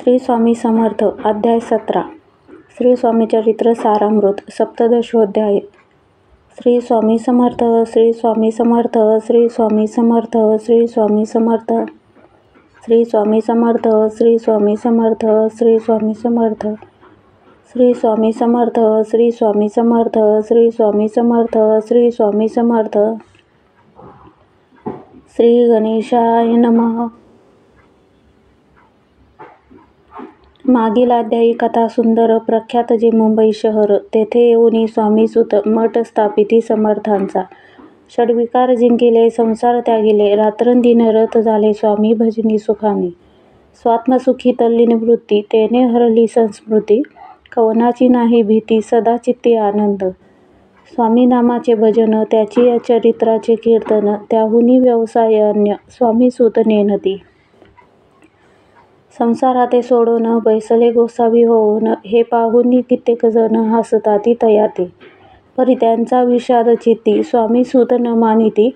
श्री स्वामी समर्थ अध्याय 17 श्री स्वामी चरित्र सारामृत सप्तदशोध्याय। श्री स्वामी समर्थ, श्री स्वामी समर्थ, श्री स्वामी समर्थ, श्री स्वामी समर्थ, श्री स्वामी समर्थ, श्री स्वामी समर्थ, श्री स्वामी समर्थ, श्री स्वामी समर्थ, श्री स्वामी समर्थ, श्री स्वामी समर्थ, श्री स्वामी समर्थ। श्री गणेशाय नमः। मागील अध्यायी कथा सुंदर प्रख्यात जे मुंबई शहर, तेथे येऊनी स्वामीसुत मठ स्थापिती समर्थांचा। षड्विकार जिंकिले, संसार त्यागिले, रात्रंदिन रत झाले स्वामी भजनी सुखाने। स्वात्मसुखी तल्लीन वृत्ती, तेने हरली संस्मृती, कवनाची नाही भीती, सदा चित्ती आनंद। स्वामी नामाचे भजन, त्याची चरित्राचे कीर्तन, त्याहुनी व्यवसाय अन्य, स्वामीसुत नेनती। संसाराते सोडून बैसले गोसावी होऊन, हे पाहुनी कित्येक जण हसताती तयाते। परी त्यांचा विषाद चित्ती, स्वामीसुत न मानिती,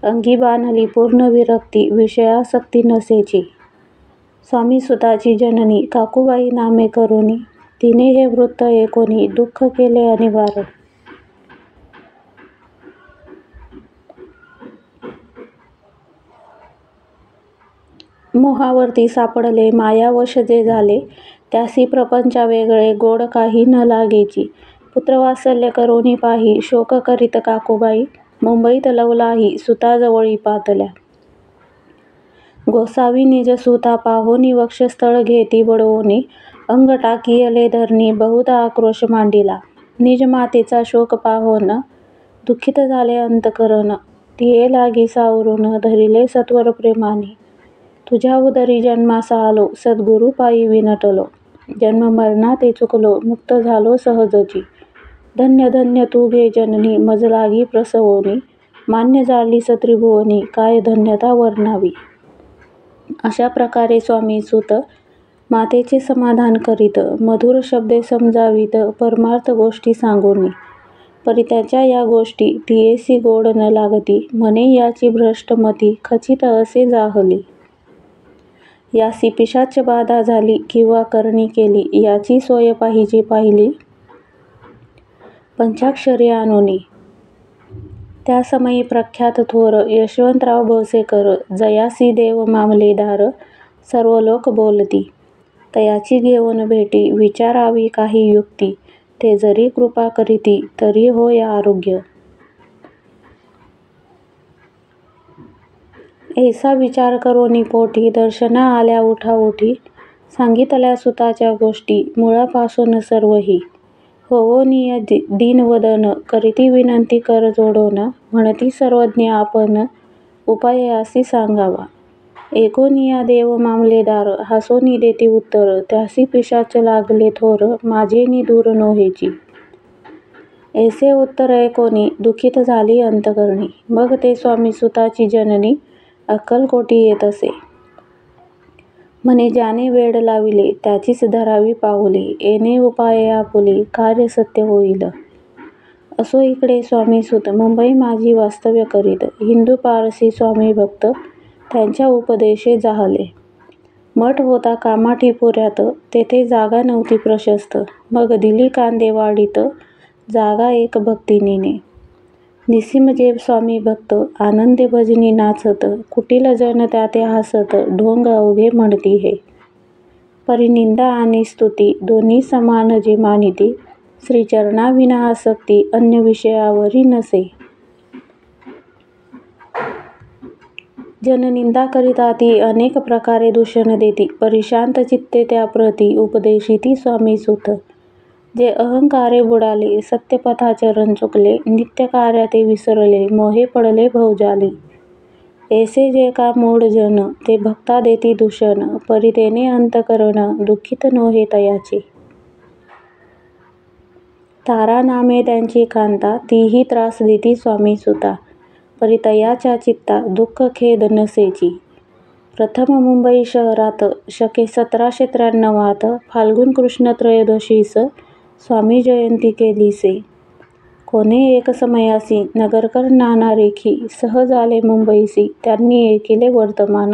अंगी बांधली पूर्ण विरक्ती, विषयासक्ती नसेची। स्वामीसुताची जननी काकूबाई नामे करुणी, तिने हे वृत्त ऐकोनी दुःख केले अनिवार्य। मोहावरती सापडले, मायावश जे झाले, त्यासी प्रपंचा वेगळे, गोड काही न लागेची। पुत्रवात्सल्य करुणी पाही, शोक करीत काकूबाई, मुंबईत लवलाही सुताजवळी पातल्या। गोसावी निज सुता पाहोनी, वक्षस्थळ घेती बडवोनी, अंग टाकियले धरणी, बहुत आक्रोश मांडिला। निज मातेचा शोक पाहोन, दुःखित झाले अंतकरण, तिये लागी सावरून, धरिले सत्वर प्रेमाने। तुझ्या उदरी जन्मास आलो, सद्गुरु पायी विनटलो, जन्म मरणाते चुकलो, मुक्त झालो सहजची। धन्य धन्य तू गे जननी, मज लागी प्रसवोनी, मान्य झालीस त्रिभुवनी, काय धन्यता वर्णावी। अशा प्रकारे स्वामीसुत मातेचे समाधान करीत, मधुर शब्दे समजावीत, परमार्थ गोष्टी सांगोनी। परी त्याच्या या गोष्टी तियेसी गोड न लागती, म्हणे याची भ्रष्ट मती, खचित असे जाहली। यासी पिशाच बाधा झाली, किंवा करणी केली, याची सोय पाहिजे पाहिली, पंचाक्षरी आणोनी। त्या समयी प्रख्यात थोर यशवंतराव भोसेकर, जयासी देव मामलेदार, सर्व लोक बोलती। तयाची घेऊन भेटी, विचारावी काही युक्ती, ते जरी कृपा करीती, तरी होय आरोग्य। ऐसा विचार करोनी पोटी, दर्शना आल्या उठाउठी, सांगितल्या सुताच्या गोष्टी, मुळापासून सर्वही। होवोनी दीनवदन, करीती विनंती कर जोडोन, म्हणती सर्वज्ञ आपण, उपाय यासी सांगावा। ऐकोनिया देव मामलेदार, हसोनी देती उत्तर, त्यासी पिशाच लागले थोर, माझेनी दूर नोहेची। ऐसे उत्तर ऐकोनी दुःखित झाली अंतकरणी, मग ते स्वामीसुताची जननी अक्कलकोटी येत असे। म्हणे ज्याने वेड लाविले, त्याचीच धरावी पाऊले, येणे उपाय आपुले, कार्य सत्य होईल। असो इकडे स्वामीसुत मुंबई माझी वास्तव्य करीत, हिंदू पारसी स्वामी भक्त त्यांच्या उपदेशे जाहले। मठ होता कामाठीपुऱ्यात, तेथे जागा नव्हती प्रशस्त, मग दिली कांदेवाडीत जागा एक भक्तिनीने। निस्सीम स्वामी भक्त आनंदे भजनी नाचत, कुटील जन त्याते हसत, ढोंग अवघे म्हणती हे। परी निंदा आणि स्तुती दोन्ही समान जे मानिती, श्रीचरणाविना आसक्ती अन्य विषयावरी नसे। जन निंदा करीताती, अनेक प्रकारे दूषण देती, परी शांत चित्ते त्याप्रती उपदेशिती स्वामीसुत। जे अहंकारे बुडाले, सत्यपथाचरण चुकले, नित्य कार्याते विसरले, मोहे पडले भवजाली। ऐसे जे का मूढ जन, ते भक्ता देती दूषण, परी तेने अंतकरण दुःखित नोहे तयाचे। तारा नामे त्यांची कांता, तीही त्रास देती स्वामीसुता, परी तयाच्या चित्ता दुःख खेद नसेची। प्रथम मुंबई शहरात शके 1793 फाल्गुन कृष्ण त्रयोदशीस स्वामी जयंती केलीसे। कोणे एक समयासी नगरकर नाना रेखी, सहज आले मुंबईसी, त्यांनी ऐकिले वर्तमान।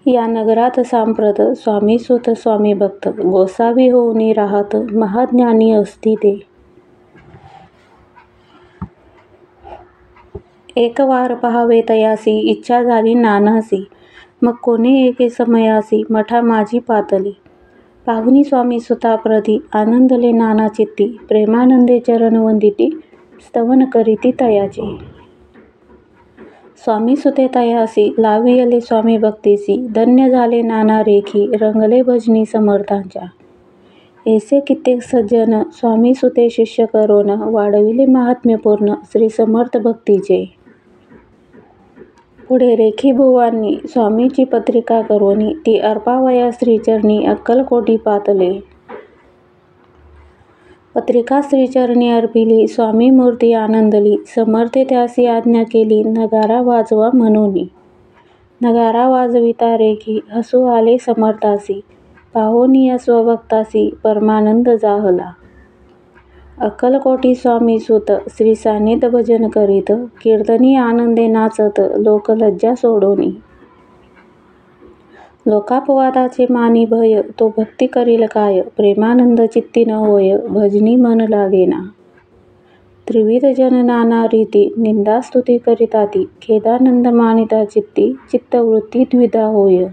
या नगरात सांप्रत स्वामी सुत स्वामी भक्त गोसावी होऊनी राहत महाज्ञानी असती ते. एक वार पहावे तयासी इच्छा झाली नानासी मग कोणी एके समयासी मठा माझी पातली. पाहुनी स्वामी सुता प्रती आनंदले नाना चित्ती प्रेमानंदे चरण वंदिती स्तवन करीती तयाचे. स्वामी सुते तयासी लावियले स्वामी भक्तीसी धन्य झाले नाना रेखी रंगले भजनी समर्थांच्या. ऐसे कित्येक सज्जन स्वामी सुते शिष्य करोन वाढविले महात्म्यपूर्ण श्री समर्थ भक्तीचे. पुढे रेखी बुवांनी स्वामीची पत्रिका करोनी ती अर्पावया श्रीचरणी अक्कलकोटी पातले. पत्रिका श्रीचरणी अर्पिली स्वामी मूर्ती आनंदली समर्थे त्यासी आज्ञा केली नगारा वाजवा म्हणूनी. नगारा वाजविता रेखी हसू आले समर्थासी पाहोनिया स्वभक्तासी परमानंद जाहला. अक्कलकोटी स्वामी सुत श्री सान्निध्य भजन करीत कीर्तनी आनंदे नाचत लोक लज्जा सोडोनी. लोकापवादाचे मानी भय तो भक्ती करील काय प्रेमानंद चित्ती न होय भजनी मन लागेना. त्रिविध जन नाना रीती निंदा स्तुती करिताती खेदानंद मानिता चित्ती चित्तवृत्ती द्विधा होय.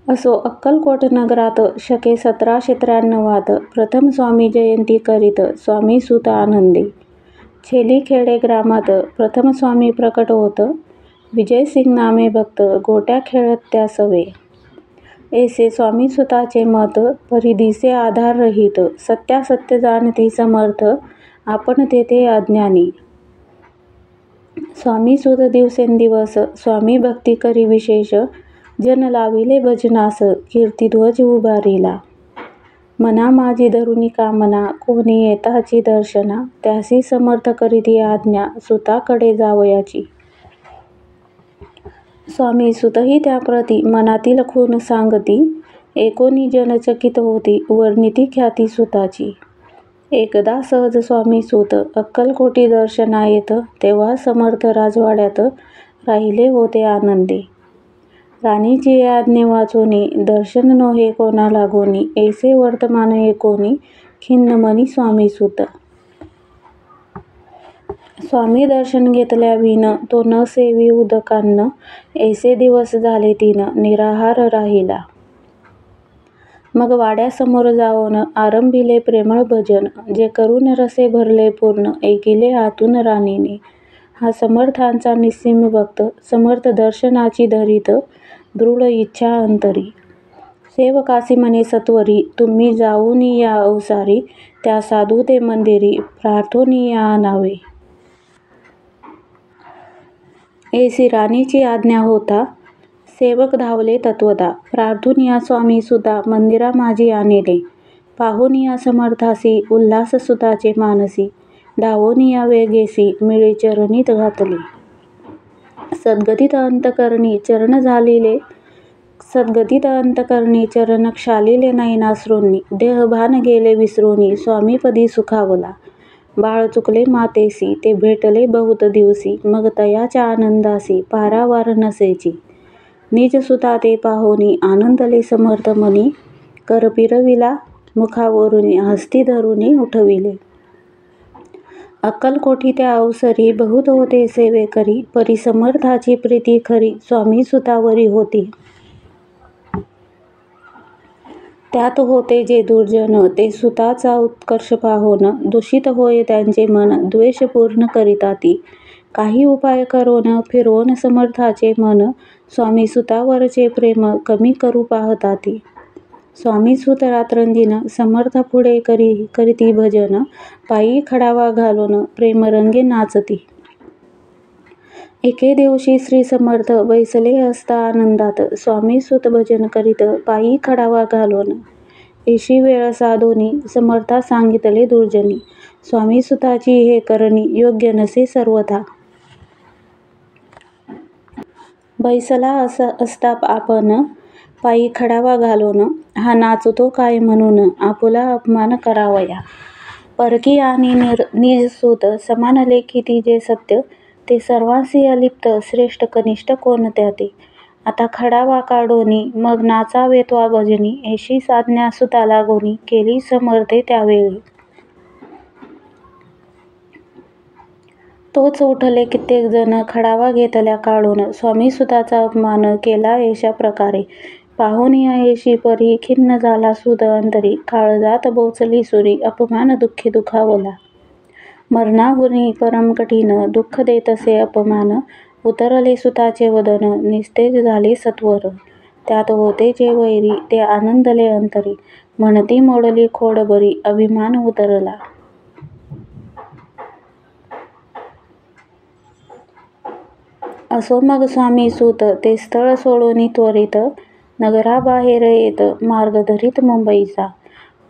असो अक्कलकोट नगरात शके 1793 प्रथम स्वामी जयंती करीत स्वामी सुत आनंदे. छेली खेडे ग्रामात प्रथम स्वामी प्रकट होत विजयसिंग नामे भक्त गोट्या खेळत त्या सवे. ऐसे स्वामी सुताचे मत परिदिसे आधार रहित सत्यासत्य जाणती समर्थ आपण तेथे अज्ञानी. स्वामी सुत दिवसेंदिवस स्वामी भक्ती करी विशेष जन लाविले भजनास कीर्तिध्वज उभारिला. मना माझी धरुनी कामना कोणी येताची दर्शना त्यासी समर्थ करीती आज्ञा सुताकडे जावयाची. स्वामी सुतही त्याप्रती मनातील खून सांगती एकोणी जन चकित होती वर्णिती ख्याती सुताची. एकदा सहज स्वामी सुत अक्कलकोटी दर्शना येत तेव्हा समर्थ राजवाड्यात राहिले होते आनंदे. राणीची आज्ञे वाचोनी दर्शन नोहे कोणा लागोनी ऐसे वर्तमान एकोणी खिन्न मनी स्वामी सुत. स्वामी दर्शन घेतल्या विन तो न सेवी उदकान्न ऐसे दिवस झाले तीन निराहार राहिला. मग वाड्यासमोर जाऊन आरंभिले प्रेमळ भजन जे करून रसे भरले पूर्ण ऐकिले आतून राणीने. हा समर्थांचा निस्सीम भक्त समर्थ दर्शनाची धरीत दृढ इच्छा अंतरी. सेवकासी म्हणे सत्वरी तुम्ही जाऊनी या अवसारी त्या साधू ते मंदिरी प्रार्थोनी या आणावे. ऐसी राणीची आज्ञा होता सेवक धावले तत्वता प्रार्थून या स्वामी सुता मंदिरा माझी आणिले. पाहून या समर्थासी उल्हास सुताचे मानसी धावून या वेगेसी मिळे चरणीत घातले. सद्गतीत अंतकरणी चरण झालेले सद्गतीत अंतकरणी चरण क्षालिले नयनाश्रूंनी देहभान गेले विसरूनी स्वामीपदी सुखावला. बाळ चुकले मातेसी ते भेटले बहुत दिवसी मग तयाच्या आनंदासी पारावार नसेची. निज सुता ते पाहोनी आनंदले समर्थ मनी कर पिरविला मुखावरून हस्ती धरुनी उठविले. अक्कलकोटी त्या अवसरी बहुत होते सेवेकरी परी समर्थाची प्रीती खरी स्वामी सुतावरी होती. त्यात होते जे दुर्जन ते सुताचा उत्कर्ष पाहोन दूषित होय त्यांचे मन द्वेष पूर्ण करिताती. काही उपाय करोन फिरवून समर्थाचे मन स्वामी सुतावरचे प्रेम कमी करू पाहताती. स्वामी सुत रात्रंदिन समर्था पुढे करीती भजन पायी खडावा घालून प्रेमरंगे नाचती. एके दिवशी श्री समर्थ बैसले असता आनंदात स्वामी सुत भजन करीत पायी खडावा घालून. ऐशी वेळ साधोनी समर्था सांगितले दुर्जनी स्वामी सुताची हे करणी योग्य नसे सर्वथा. बैसला असता आपण पायी खडावा घालून हा नाचतो काय म्हणून आपुला अपमान करावया. परकी आणि निज सूत समान लेखिती जे सत्य ते सर्वांसी अलिप्त श्रेष्ठ कनिष्ठ कोणत्या ते. आता खडावा काढोनी मग नाचावे त्वा भजनी, ऐशी साज्ञा सुता लागोनी केली समर्थे त्यावेळी. तोच उठले कित्येक जण खडावा घेतल्या काढून, स्वामी सुताचा अपमान केला ऐशा प्रकारे. पाहुनी ऐशी परी खिन्न झाला सुत अंतरी, काळजात बोचली सुरी अपमान दुःखी दुखावला. मरणाहुनी परम कठीण दुःख देतसे अपमान, उतरले सुताचे वदन निस्तेज झाले सत्वर. त्यात होते जे वैरी ते आनंदले अंतरी, म्हणती मोडली खोड बरी अभिमान उतरला. असो मग स्वामी सूत ते स्थळ सोडून त्वरित, नगराबाहेर येत मार्ग धरीत मुंबईचा.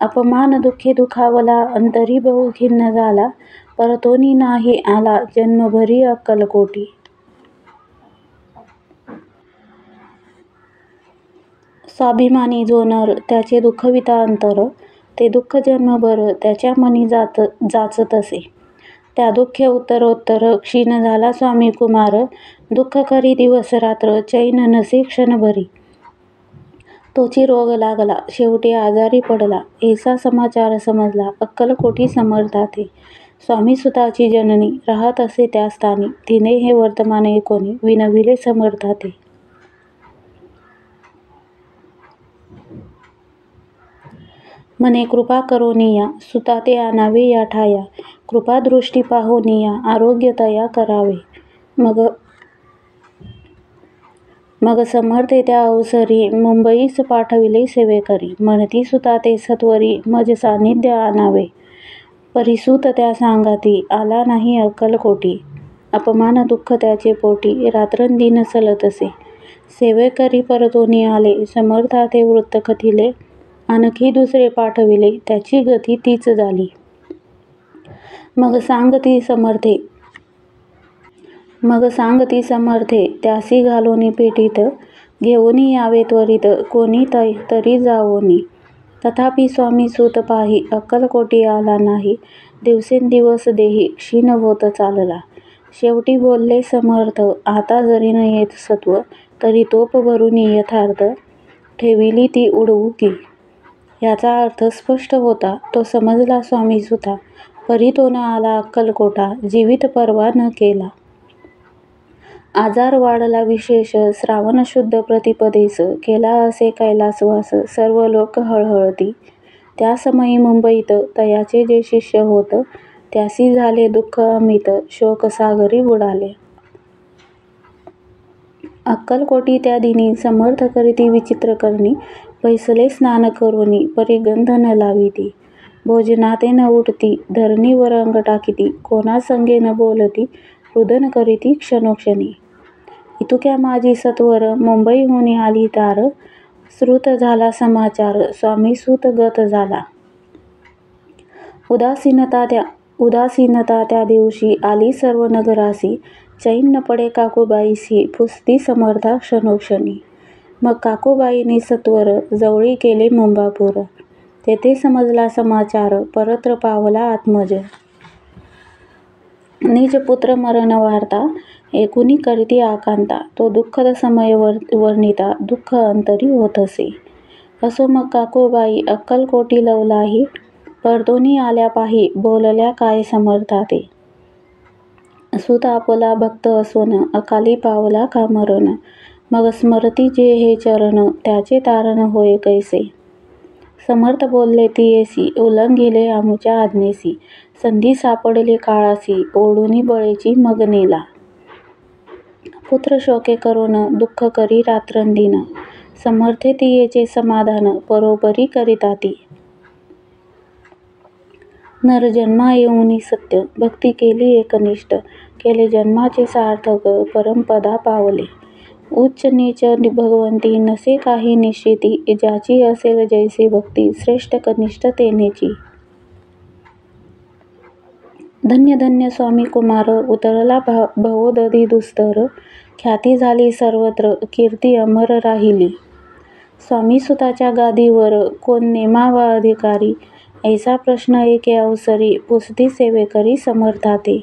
अपमान दुःखी दुखावला अंतरी बहु खिन्न झाला, परतोनी नाही आला जन्मभरी अक्कलकोटी. स्वाभिमानी जो नर त्याचे दुःखविता अंतर, ते दुःख जन्मभर त्याच्या मनी जाचतसे. त्या दुःखे उत्तरोत्तर क्षीण झाला स्वामी कुमार, दुःख करी दिवस रात्र चैन नसे क्षणभरी. तोची रोग लागला शेवटी आजारी पडला, ऐसा समाचार समजला अक्कलकोटी समर्थाते. स्वामी सुताची जननी राहत असे त्या स्थानी, तिने हे वर्तमान ऐकोनी विनविले समर्थाते. म्हणे कृपा करोनिया सुता ते आणावे या ठाया, कृपादृष्टी पाहोनिया आरोग्य तया करावे. मग समर्थे त्या अवसरी मुंबईस पाठविले सेवेकरी, म्हणती सुता ते सत्वरी मज सान्निध्य आणावे. परिसूत त्या सांगाती आला नाही अक्कलकोटी, अपमान दुःख त्याचे पोटी रात्रंदिन सलतसे. सेवेकरी परतोनी आले समर्था ते वृत्त कथिले, आणखी दुसरे पाठविले त्याची गती तीच झाली. मग सांगती समर्थे त्यासी घालोनी पेटीत, घेऊनी यावे त्वरित कोणी तरी जावोनी. तथापि स्वामी सूत पाही अक्कलकोटी आला नाही, दिवसेंदिवस देही क्षीण होत चालला. शेवटी बोलले समर्थ आता जरी न येत सत्व, तरी तोप भरुनी यथार्थ ठेविली ती उडवू की. याचा अर्थ स्पष्ट होता तो समजला स्वामी सुता, परी तो न आला अक्कलकोटा जीवित परवा न केला. आजार वाढला विशेष श्रावण शुद्ध प्रतिपदेस, केला असे कैलासवास सर्व लोक हळहळती. त्या समयी मुंबईत तयाचे जे शिष्य होत, त्यासी झाले दुःख अमित शोकसागरी बुडाले. अक्कलकोटी त्या दिनी समर्थ करीती विचित्र करणी, पैसले स्नान करोनी परी गंध न लाविती. भोजनाते न उठती धरणीवर अंग टाकीती, कोणा संगे न बोलती रुदन करीती क्षणोक्षणी. इतुक्या माझी सत्वर मुंबईहुनी आली तार, श्रुत झाला समाचार स्वामी सूत गत झाला. उदासीनता त्या दिवशी आली सर्व नगरासी, चैन न पडे काकूबाईसी फुसती समर्था क्षणोक्षणी. मग काकूबाईंनी सत्वर जवळी केले मुंबापूर, तेथे समजला समाचार परत्र पावला आत्मज. निज पुत्र मरण वार्ता ऐकुनी करीती आकांता, तो दुःखद समय वर्णिता दुःख अंतरी होतसे. असो मग काकूबाई अक्कलकोटी लवलाही, परतोनी आल्या पाही बोलल्या काय समर्थाते. सूत आपला भक्त असून अकाली पावला का मरण, मग स्मरती जे हे चरण त्याचे तारण होय कैसे. समर्थ बोलले ती ऐसी उल्लंघिले आमुच्या आज्ञेसी, संधी सापडली काळासी ओढुनी बळेची मग नेला. पुत्र शोके करून दुःख करी रात्रंदिन, समर्थे तियेचे समाधान परोपरी करिताती. नर जन्मा येऊनी सत्य भक्ती केली एकनिष्ठ, केले जन्माचे सार्थक परमपदा पावले. उच्च नीच भगवंती नसे काही निश्चिती, ज्याची असेल जैसी भक्ती श्रेष्ठ कनिष्ठ तेनेची. धन्य धन्य स्वामी कुमार उतरला भवोदधी दुस्तर, ख्याती झाली सर्वत्र कीर्ती अमर राहिली. स्वामी सुताच्या गादीवर कोण नेमावा अधिकारी, ऐसा प्रश्न एके अवसरी पुसती सेवेकरी समर्थाते.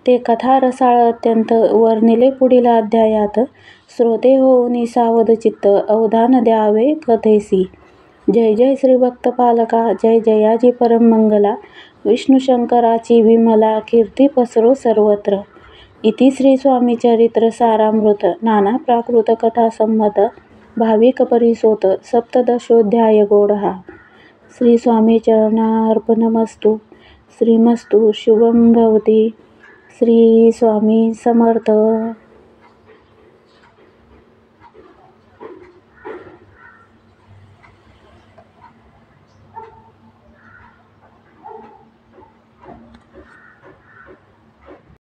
ते कथा रसाळ अत्यंत वर्णिले पुढील अध्यायात. श्रोते होऊनी सावध चित्त अवधान द्यावे कथेसी. जय जय श्री भक्तपालका, जय जयाजी परममंगला. विष्णुशंकराची विमला कीर्ती पसरो सर्वत्र. इति श्री स्वामी चरित्र सारामृत नाना प्राकृत कथा संमत भाविक परिसोत सप्तदशोध्याय गोडहा. श्री स्वामी चरणार्पणमस्तु. श्रीमस्तु शुभं भवती. श्री स्वामी समर्थ.